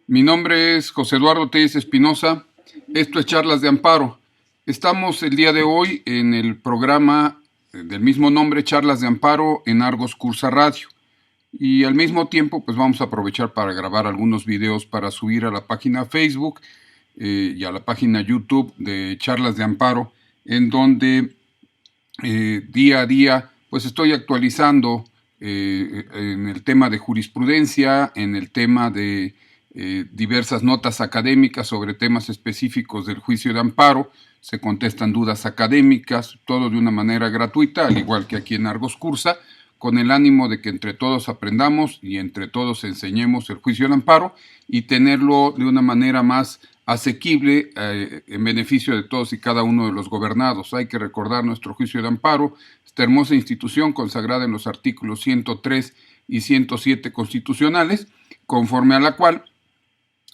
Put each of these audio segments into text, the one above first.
Mi nombre es José Eduardo Telles Espinosa. Esto es Charlas de Amparo. Estamos el día de hoy en el programa del mismo nombre, Charlas de Amparo, en Argos Cursa Radio. Y al mismo tiempo, pues vamos a aprovechar para grabar algunos videos para subir a la página Facebook y a la página YouTube de Charlas de Amparo, en donde día a día pues estoy actualizando en el tema de jurisprudencia, en el tema de diversas notas académicas sobre temas específicos del juicio de amparo. Se contestan dudas académicas, todo de una manera gratuita, al igual que aquí en Argos Cursa, con el ánimo de que entre todos aprendamos y entre todos enseñemos el juicio de amparo y tenerlo de una manera más asequible en beneficio de todos y cada uno de los gobernados. Hay que recordar nuestro juicio de amparo, esta hermosa institución consagrada en los artículos 103 y 107 constitucionales, conforme a la cual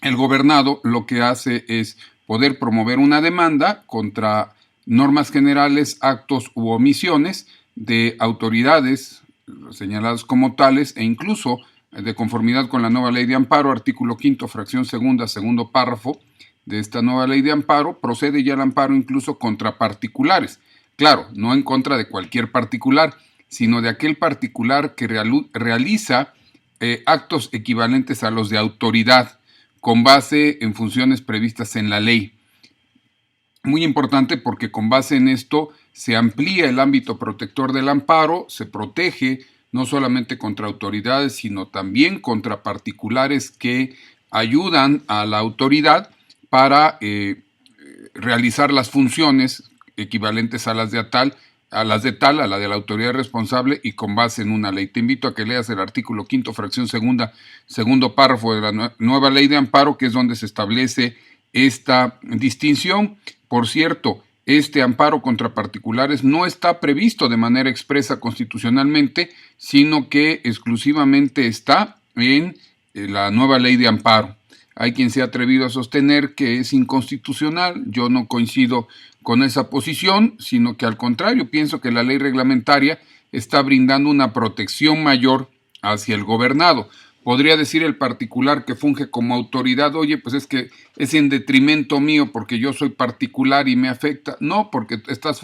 el gobernado lo que hace es poder promover una demanda contra normas generales, actos u omisiones de autoridades señaladas como tales e incluso de conformidad con la nueva ley de amparo, artículo 5, fracción segunda, segundo párrafo de esta nueva ley de amparo, procede ya el amparo incluso contra particulares. Claro, no en contra de cualquier particular, sino de aquel particular que realiza actos equivalentes a los de autoridad, con base en funciones previstas en la ley. Muy importante porque con base en esto se amplía el ámbito protector del amparo, se protege no solamente contra autoridades, sino también contra particulares que ayudan a la autoridad para realizar las funciones equivalentes a las de tal, a la de la autoridad responsable y con base en una ley. Te invito a que leas el artículo 5, fracción segunda, segundo párrafo de la nueva ley de amparo, que es donde se establece esta distinción. Por cierto, este amparo contra particulares no está previsto de manera expresa constitucionalmente, sino que exclusivamente está en la nueva ley de amparo. Hay quien se ha atrevido a sostener que es inconstitucional. Yo no coincido con esa posición, sino que al contrario, pienso que la ley reglamentaria está brindando una protección mayor hacia el gobernado. Podría decir el particular que funge como autoridad, oye, pues es que es en detrimento mío porque yo soy particular y me afecta. No, porque estás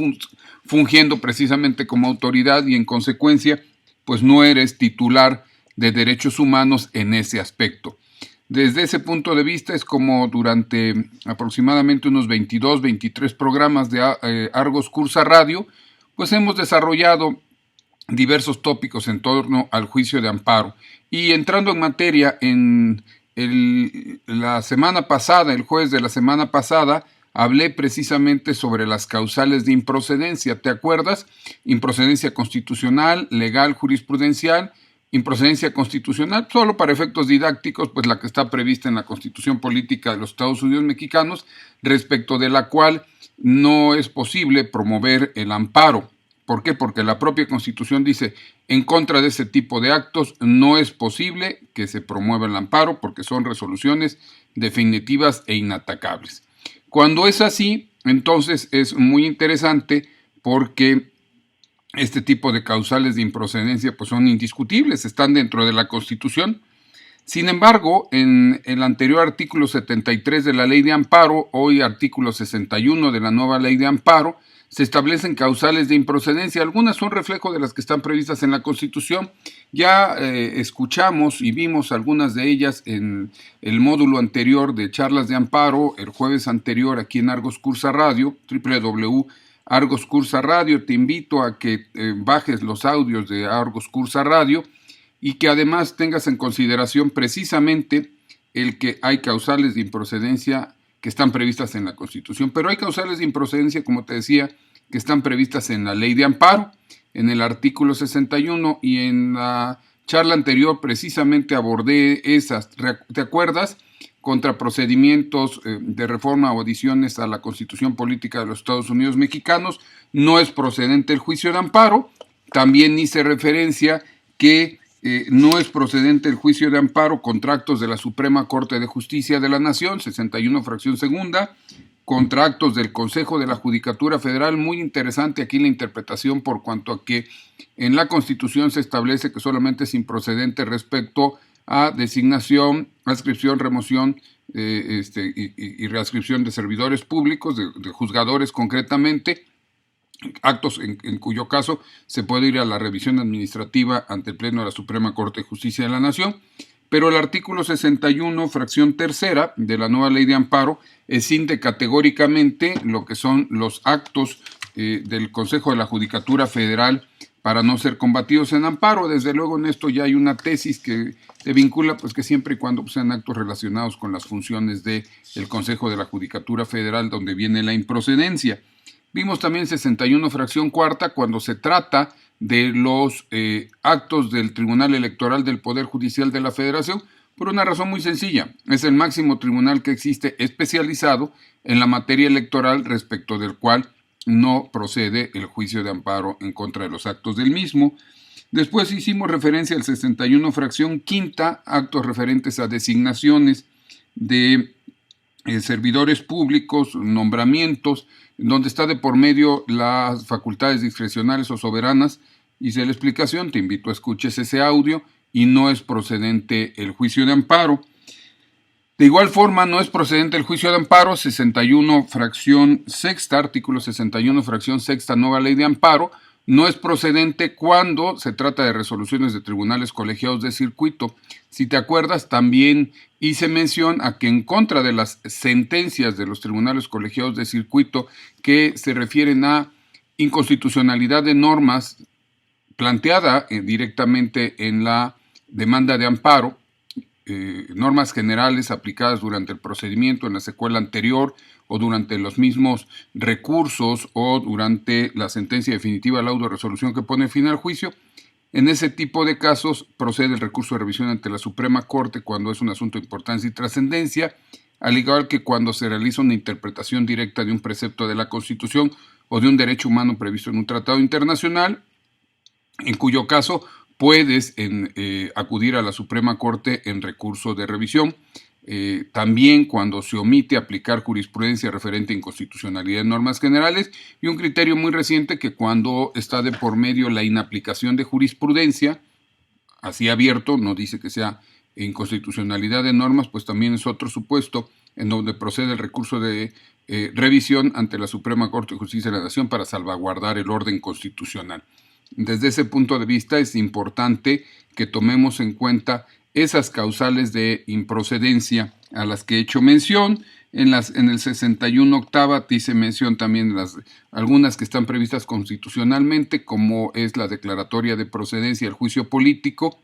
fungiendo precisamente como autoridad y en consecuencia, pues no eres titular de derechos humanos en ese aspecto. Desde ese punto de vista es como durante aproximadamente unos 22, 23 programas de Argos Cursa Radio, pues hemos desarrollado diversos tópicos en torno al juicio de amparo. Y entrando en materia, la semana pasada, el jueves de la semana pasada, hablé precisamente sobre las causales de improcedencia. ¿Te acuerdas? Improcedencia constitucional, legal, jurisprudencial. Improcedencia constitucional, solo para efectos didácticos, pues la que está prevista en la Constitución Política de los Estados Unidos Mexicanos, respecto de la cual no es posible promover el amparo. ¿Por qué? Porque la propia Constitución dice, en contra de ese tipo de actos no es posible que se promueva el amparo porque son resoluciones definitivas e inatacables. Cuando es así, entonces es muy interesante porque este tipo de causales de improcedencia pues son indiscutibles, están dentro de la Constitución. Sin embargo, en el anterior artículo 73 de la Ley de Amparo, hoy artículo 61 de la nueva Ley de Amparo, se establecen causales de improcedencia. Algunas son reflejo de las que están previstas en la Constitución. Ya escuchamos y vimos algunas de ellas en el módulo anterior de Charlas de Amparo, el jueves anterior aquí en Argos Cursa Radio, Argos Cursa Radio. Te invito a que bajes los audios de Argos Cursa Radio y que además tengas en consideración precisamente el que hay causales de improcedencia que están previstas en la Constitución, pero hay causales de improcedencia, como te decía, que están previstas en la Ley de Amparo, en el artículo 61, y en la charla anterior precisamente abordé esas. ¿Te acuerdas? Contra procedimientos de reforma o adiciones a la Constitución Política de los Estados Unidos Mexicanos, no es procedente el juicio de amparo. También hice referencia que no es procedente el juicio de amparo contra actos de la Suprema Corte de Justicia de la Nación, 61 fracción segunda, contra actos del Consejo de la Judicatura Federal. Muy interesante aquí la interpretación por cuanto a que en la Constitución se establece que solamente es improcedente respecto a designación adscripción, remoción y readscripción de servidores públicos, de juzgadores concretamente, actos en cuyo caso se puede ir a la revisión administrativa ante el Pleno de la Suprema Corte de Justicia de la Nación. Pero el artículo 61, fracción tercera de la nueva ley de amparo, escinde categóricamente lo que son los actos del Consejo de la Judicatura Federal para no ser combatidos en amparo. Desde luego en esto ya hay una tesis que se vincula, pues que siempre y cuando sean actos relacionados con las funciones del Consejo de la Judicatura Federal, donde viene la improcedencia. Vimos también 61, fracción cuarta, cuando se trata de los actos del Tribunal Electoral del Poder Judicial de la Federación, por una razón muy sencilla. Es el máximo tribunal que existe especializado en la materia electoral, respecto del cual no procede el juicio de amparo en contra de los actos del mismo. Después hicimos referencia al 61, fracción quinta, actos referentes a designaciones de servidores públicos, nombramientos, donde está de por medio las facultades discrecionales o soberanas. Hice la explicación, te invito a escuches ese audio, y no es procedente el juicio de amparo. De igual forma, no es procedente el juicio de amparo, 61, fracción sexta, artículo 61, fracción sexta, nueva ley de amparo. No es procedente cuando se trata de resoluciones de tribunales colegiados de circuito. Si te acuerdas, también hice mención a que en contra de las sentencias de los tribunales colegiados de circuito que se refieren a inconstitucionalidad de normas planteada directamente en la demanda de amparo, normas generales aplicadas durante el procedimiento, en la secuela anterior, o durante los mismos recursos, o durante la sentencia definitiva, la autorresolución que pone fin al juicio. En ese tipo de casos procede el recurso de revisión ante la Suprema Corte cuando es un asunto de importancia y trascendencia, al igual que cuando se realiza una interpretación directa de un precepto de la Constitución o de un derecho humano previsto en un tratado internacional, en cuyo caso puedes acudir a la Suprema Corte en recurso de revisión. También cuando se omite aplicar jurisprudencia referente a inconstitucionalidad de normas generales, y un criterio muy reciente que cuando está de por medio la inaplicación de jurisprudencia, así abierto, no dice que sea inconstitucionalidad de normas, pues también es otro supuesto en donde procede el recurso de revisión ante la Suprema Corte de Justicia de la Nación para salvaguardar el orden constitucional. Desde ese punto de vista es importante que tomemos en cuenta esas causales de improcedencia a las que he hecho mención. En el 61 octava te hice mención también algunas que están previstas constitucionalmente, como es la declaratoria de procedencia del juicio político,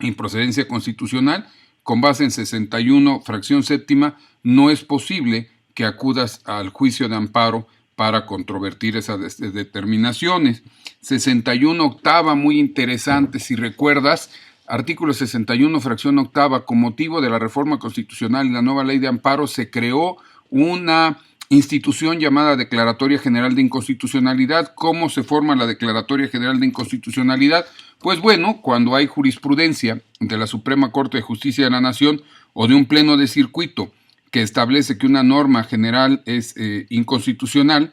improcedencia constitucional. Con base en 61, fracción séptima, no es posible que acudas al juicio de amparo para controvertir esas determinaciones. 61 octava, muy interesante, si recuerdas, artículo 61, fracción octava, con motivo de la reforma constitucional y la nueva ley de amparo se creó una institución llamada Declaratoria General de Inconstitucionalidad. ¿Cómo se forma la Declaratoria General de Inconstitucionalidad? Pues bueno, cuando hay jurisprudencia de la Suprema Corte de Justicia de la Nación o de un pleno de circuito que establece que una norma general es inconstitucional,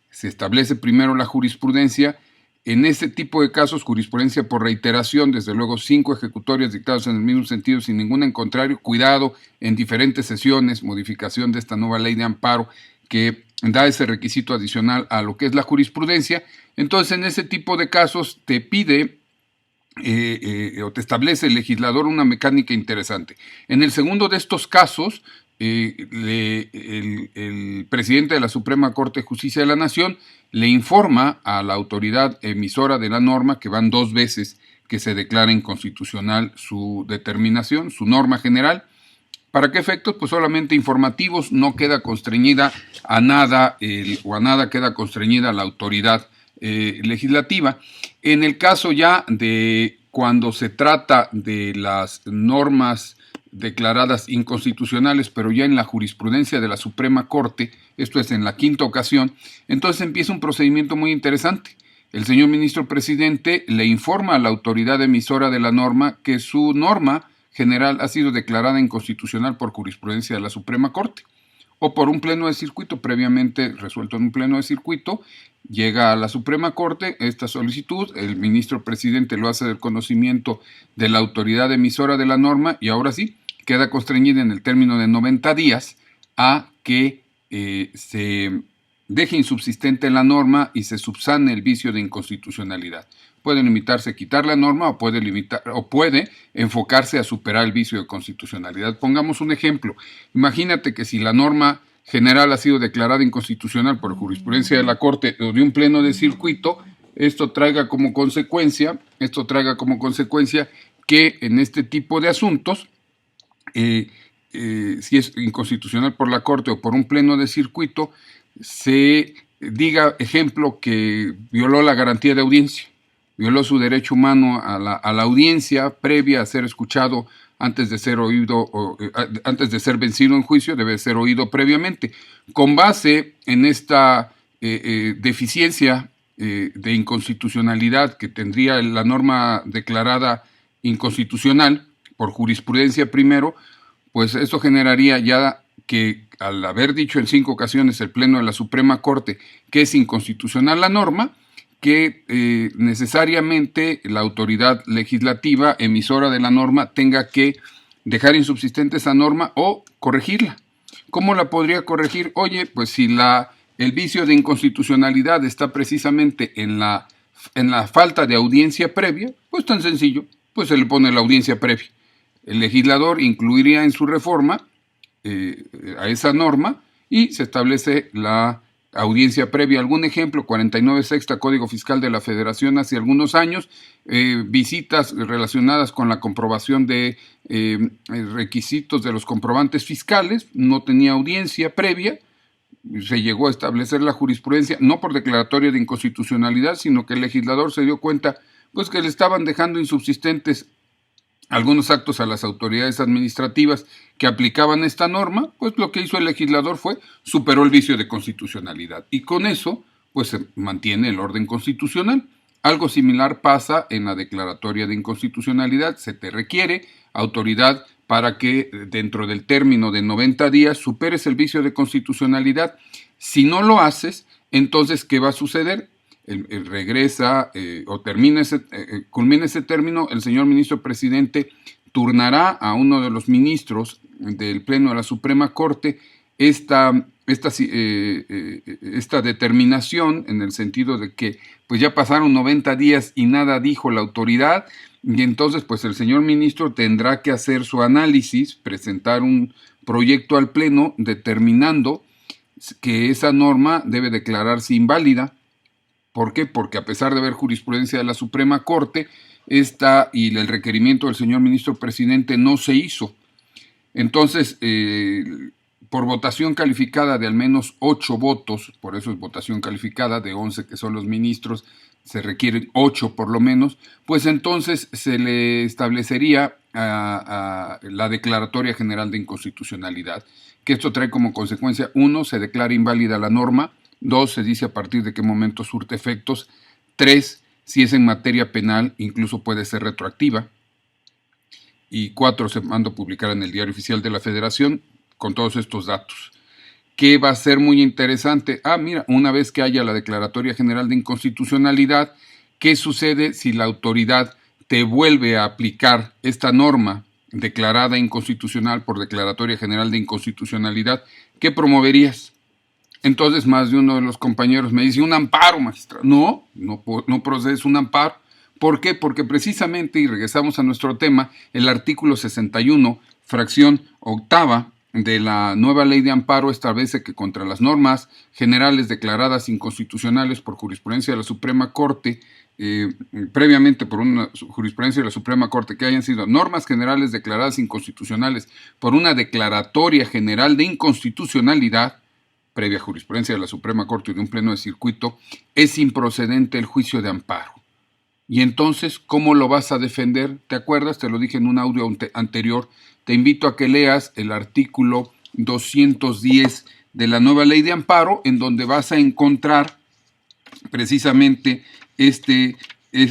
se establece primero la jurisprudencia. En este tipo de casos, jurisprudencia por reiteración, desde luego 5 ejecutorias dictadas en el mismo sentido sin ninguna en contrario, cuidado, en diferentes sesiones, modificación de esta nueva ley de amparo que da ese requisito adicional a lo que es la jurisprudencia. Entonces, en ese tipo de casos te pide o te establece el legislador una mecánica interesante. En el segundo de estos casos, el presidente de la Suprema Corte de Justicia de la Nación le informa a la autoridad emisora de la norma que van 2 veces que se declara inconstitucional su determinación, su norma general. ¿Para qué efectos? Pues solamente informativos, no queda constreñida a nada o a nada queda constreñida la autoridad legislativa. En el caso ya de cuando se trata de las normas declaradas inconstitucionales, pero ya en la jurisprudencia de la Suprema Corte, esto es en la 5ª ocasión, entonces empieza un procedimiento muy interesante. El señor ministro presidente le informa a la autoridad emisora de la norma que su norma general ha sido declarada inconstitucional por jurisprudencia de la Suprema Corte o por un pleno de circuito previamente resuelto en un pleno de circuito. Llega a la Suprema Corte esta solicitud, el ministro presidente lo hace del conocimiento de la autoridad emisora de la norma y ahora sí, queda constreñida en el término de 90 días a que se deje insubsistente la norma y se subsane el vicio de inconstitucionalidad. Puede limitarse a quitar la norma o puede enfocarse a superar el vicio de constitucionalidad. Pongamos un ejemplo. Imagínate que si la norma general ha sido declarada inconstitucional por jurisprudencia de la Corte o de un pleno de circuito, esto traiga como consecuencia que en este tipo de asuntos, si es inconstitucional por la Corte o por un pleno de circuito, se diga, ejemplo, que violó la garantía de audiencia, violó su derecho humano a la audiencia previa a ser escuchado antes de ser antes de ser vencido en juicio, debe ser oído previamente. Con base en esta deficiencia de inconstitucionalidad que tendría la norma declarada inconstitucional por jurisprudencia primero, pues eso generaría ya que al haber dicho en 5 ocasiones el Pleno de la Suprema Corte que es inconstitucional la norma, que necesariamente la autoridad legislativa emisora de la norma tenga que dejar insubsistente esa norma o corregirla. ¿Cómo la podría corregir? Oye, pues si el vicio de inconstitucionalidad está precisamente en la falta de audiencia previa, pues tan sencillo, pues se le pone la audiencia previa. El legislador incluiría en su reforma a esa norma y se establece la audiencia previa. Algún ejemplo, 49 sexta Código Fiscal de la Federación hace algunos años, visitas relacionadas con la comprobación de requisitos de los comprobantes fiscales, no tenía audiencia previa, se llegó a establecer la jurisprudencia, no por declaratoria de inconstitucionalidad, sino que el legislador se dio cuenta pues que le estaban dejando insubsistentes algunos actos a las autoridades administrativas que aplicaban esta norma, pues lo que hizo el legislador fue superó el vicio de constitucionalidad y con eso pues se mantiene el orden constitucional. Algo similar pasa en la declaratoria de inconstitucionalidad, se te requiere autoridad para que dentro del término de 90 días superes el vicio de constitucionalidad. Si no lo haces, entonces ¿qué va a suceder? Regresa o culmina ese término, el señor ministro presidente turnará a uno de los ministros del Pleno de la Suprema Corte esta determinación en el sentido de que pues ya pasaron 90 días y nada dijo la autoridad y entonces pues el señor ministro tendrá que hacer su análisis, presentar un proyecto al Pleno determinando que esa norma debe declararse inválida. ¿Por qué? Porque a pesar de haber jurisprudencia de la Suprema Corte, y el requerimiento del señor ministro presidente no se hizo. Entonces, por votación calificada de al menos 8 votos, por eso es votación calificada, de 11 que son los ministros, se requieren 8 por lo menos, pues entonces se le establecería la declaratoria general de inconstitucionalidad, que esto trae como consecuencia, 1, se declara inválida la norma, 2, se dice a partir de qué momento surte efectos. 3, si es en materia penal, incluso puede ser retroactiva. Y 4, se manda a publicar en el Diario Oficial de la Federación con todos estos datos. ¿Qué va a ser muy interesante? Mira, una vez que haya la Declaratoria General de Inconstitucionalidad, ¿qué sucede si la autoridad te vuelve a aplicar esta norma declarada inconstitucional por Declaratoria General de Inconstitucionalidad? ¿Qué promoverías? Entonces más de uno de los compañeros me dice, un amparo, magistrado. No procedes un amparo. ¿Por qué? Porque precisamente, y regresamos a nuestro tema, el artículo 61, fracción octava de la nueva ley de amparo establece que contra las normas generales declaradas inconstitucionales por jurisprudencia de la Suprema Corte, previamente por una jurisprudencia de la Suprema Corte, que hayan sido normas generales declaradas inconstitucionales por una declaratoria general de inconstitucionalidad, previa jurisprudencia de la Suprema Corte y de un pleno de circuito, es improcedente el juicio de amparo. Y entonces, ¿cómo lo vas a defender? ¿Te acuerdas? Te lo dije en un audio anterior. Te invito a que leas el artículo 210 de la nueva ley de amparo, en donde vas a encontrar precisamente este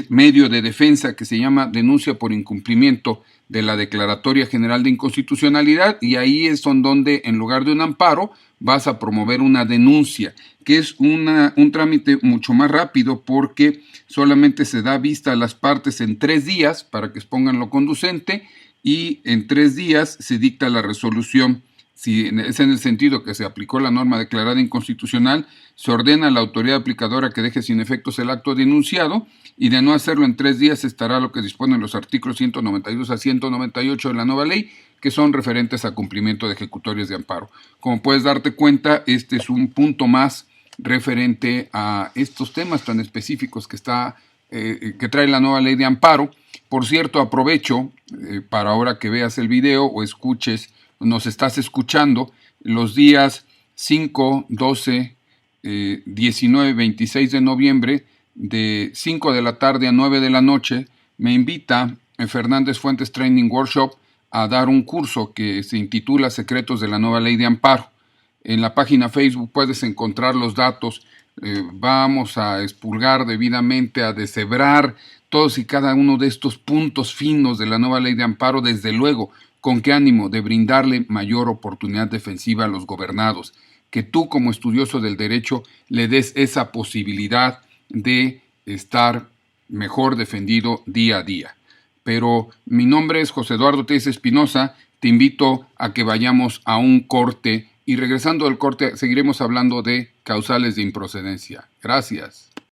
medio de defensa que se llama denuncia por incumplimiento de la Declaratoria General de Inconstitucionalidad, y ahí es donde en lugar de un amparo vas a promover una denuncia, que es un trámite mucho más rápido porque solamente se da vista a las partes en 3 días para que expongan lo conducente, y en 3 días se dicta la resolución. Si es en el sentido que se aplicó la norma declarada inconstitucional, se ordena a la autoridad aplicadora que deje sin efectos el acto denunciado, y de no hacerlo en 3 días estará lo que disponen los artículos 192 a 198 de la nueva ley, que son referentes a cumplimiento de ejecutorias de amparo. Como puedes darte cuenta, este es un punto más referente a estos temas tan específicos que trae la nueva ley de amparo. Por cierto, aprovecho para ahora que veas el video o escuches, nos estás escuchando, los días 5, 12, 19, 26 de noviembre, de 5 de la tarde a 9 de la noche, me invita Fernández Fuentes Training Workshop a dar un curso que se intitula Secretos de la nueva ley de amparo. En la página Facebook puedes encontrar los datos. Vamos a expurgar debidamente, a deshebrar todos y cada uno de estos puntos finos de la nueva ley de amparo, desde luego, ¿con qué ánimo? De brindarle mayor oportunidad defensiva a los gobernados. Que tú, como estudioso del derecho, le des esa posibilidad de estar mejor defendido día a día. Pero mi nombre es José Eduardo Telles Espinosa. Te invito a que vayamos a un corte y regresando del corte seguiremos hablando de causales de improcedencia. Gracias.